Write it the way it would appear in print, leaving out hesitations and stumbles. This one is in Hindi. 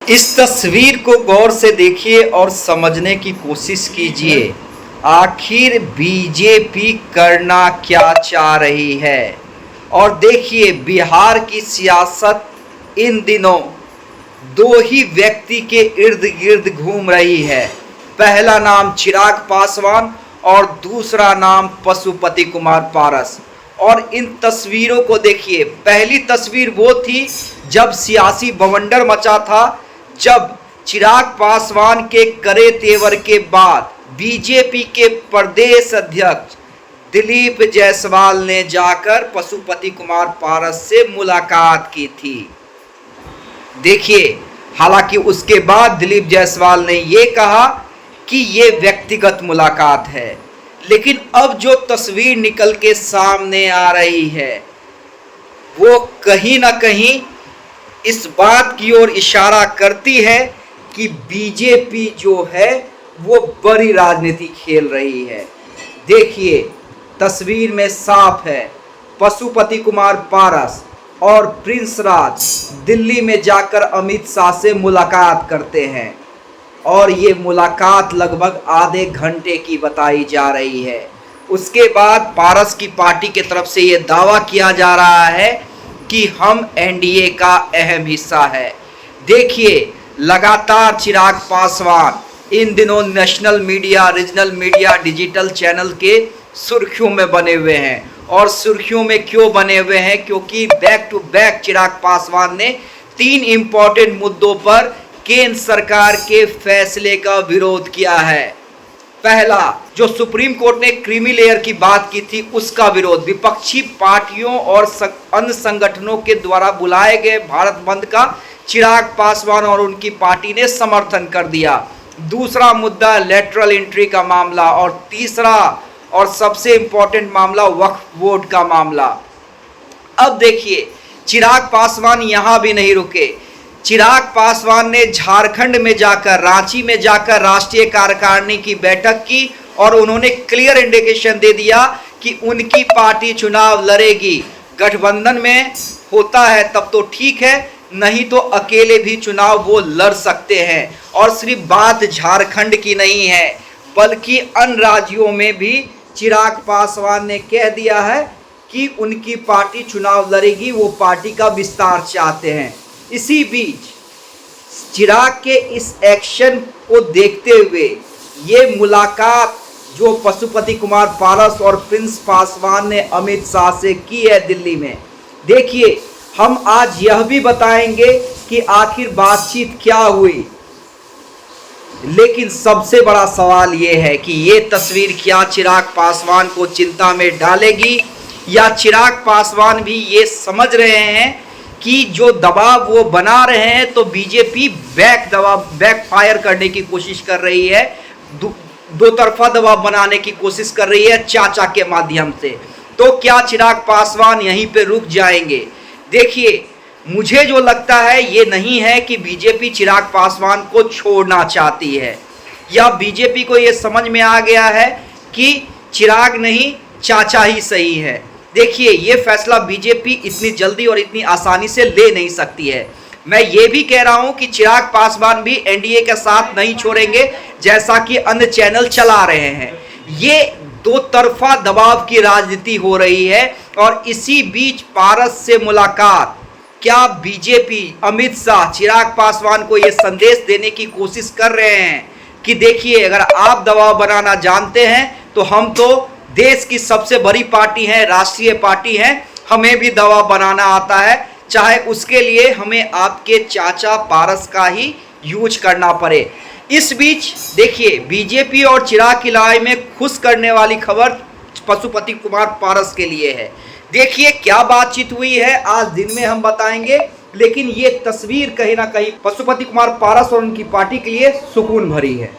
इस तस्वीर को गौर से देखिए और समझने की कोशिश कीजिए। आखिर बीजेपी करना क्या चाह रही है। और देखिए बिहार की सियासत इन दिनों दो ही व्यक्ति के इर्द गिर्द घूम रही है। पहला नाम चिराग पासवान और दूसरा नाम पशुपति कुमार पारस। और इन तस्वीरों को देखिए। पहली तस्वीर वो थी जब सियासी बवंडर मचा था, जब चिराग पासवान के करे तेवर के बाद बीजेपी के प्रदेश अध्यक्ष दिलीप जायसवाल ने जाकर पशुपति कुमार पारस से मुलाकात की थी। देखिए, हालांकि उसके बाद दिलीप जायसवाल ने ये कहा कि ये व्यक्तिगत मुलाकात है, लेकिन अब जो तस्वीर निकल के सामने आ रही है वो कहीं ना कहीं इस बात की ओर इशारा करती है कि बीजेपी जो है वो बड़ी राजनीति खेल रही है। देखिए, तस्वीर में साफ है पशुपति कुमार पारस और प्रिंस राज दिल्ली में जाकर अमित शाह से मुलाकात करते हैं और ये मुलाकात लगभग आधे घंटे की बताई जा रही है। उसके बाद पारस की पार्टी की तरफ से ये दावा किया जा रहा है कि हम एनडीए का अहम हिस्सा है। देखिए, लगातार चिराग पासवान इन दिनों national media, regional media, digital channel के सुर्खियों में बने हुए हैं। और सुर्खियों में क्यों बने हुए हैं? क्योंकि back to back Chirag Paswan ने 3 इंपॉर्टेंट मुद्दों पर केंद्र सरकार के फैसले का विरोध किया है। पहला, जो सुप्रीम कोर्ट ने क्रीमी लेयर की बात की थी उसका विरोध। विपक्षी पार्टियों और अन्य संगठनों के द्वारा बुलाए गए भारत बंद का चिराग पासवान और उनकी पार्टी ने समर्थन कर दिया। दूसरा मुद्दा लेटरल एंट्री का मामला और तीसरा और सबसे इंपॉर्टेंट मामला वक्फ बोर्ड का मामला। अब देखिए, चिराग पासवान यहां भी नहीं रुके। चिराग पासवान ने झारखंड में जाकर, रांची में जाकर राष्ट्रीय कार्यकारिणी की बैठक की और उन्होंने क्लियर इंडिकेशन दे दिया कि उनकी पार्टी चुनाव लड़ेगी। गठबंधन में होता है तब तो ठीक है, नहीं तो अकेले भी चुनाव वो लड़ सकते हैं। और सिर्फ बात झारखंड की नहीं है बल्कि अन्य राज्यों में भी चिराग पासवान ने कह दिया है कि उनकी पार्टी चुनाव लड़ेगी, वो पार्टी का विस्तार चाहते हैं। इसी बीच चिराग के इस एक्शन को देखते हुए ये मुलाकात जो पशुपति कुमार पारस और प्रिंस पासवान ने अमित शाह से की है दिल्ली में, देखिए हम आज यह भी बताएंगे कि आखिर बातचीत क्या हुई। लेकिन सबसे बड़ा सवाल ये है कि ये तस्वीर क्या चिराग पासवान को चिंता में डालेगी, या चिराग पासवान भी ये समझ रहे हैं कि जो दबाव वो बना रहे हैं तो बीजेपी बैक फायर करने की कोशिश कर रही है, दो तरफा दबाव बनाने की कोशिश कर रही है चाचा के माध्यम से। तो क्या चिराग पासवान यहीं पे रुक जाएंगे? देखिए, मुझे जो लगता है ये नहीं है कि बीजेपी चिराग पासवान को छोड़ना चाहती है, या बीजेपी को ये समझ में आ गया है कि चिराग नहीं चाचा ही सही है। देखिए, ये फैसला बीजेपी इतनी जल्दी और इतनी आसानी से ले नहीं सकती है। मैं ये भी कह रहा हूं कि चिराग पासवान भी एनडीए के साथ नहीं छोड़ेंगे, जैसा कि अन्य चैनल चला रहे हैं। ये दो तरफा दबाव की राजनीति हो रही है। और इसी बीच पारस से मुलाकात, क्या बीजेपी, अमित शाह चिराग पासवान को ये संदेश देने की कोशिश कर रहे हैं कि देखिए, अगर आप दबाव बनाना जानते हैं तो हम तो देश की सबसे बड़ी पार्टी है, राष्ट्रीय पार्टी है, हमें भी दबाव बनाना आता है, चाहे उसके लिए हमें आपके चाचा पारस का ही यूज करना पड़े। इस बीच देखिए, बीजेपी और चिराग की लड़ाई में खुश करने वाली खबर पशुपति कुमार पारस के लिए है। देखिए क्या बातचीत हुई है, आज दिन में हम बताएंगे। लेकिन ये तस्वीर कहीं ना कहीं पशुपति कुमार पारस और उनकी पार्टी के लिए सुकून भरी है।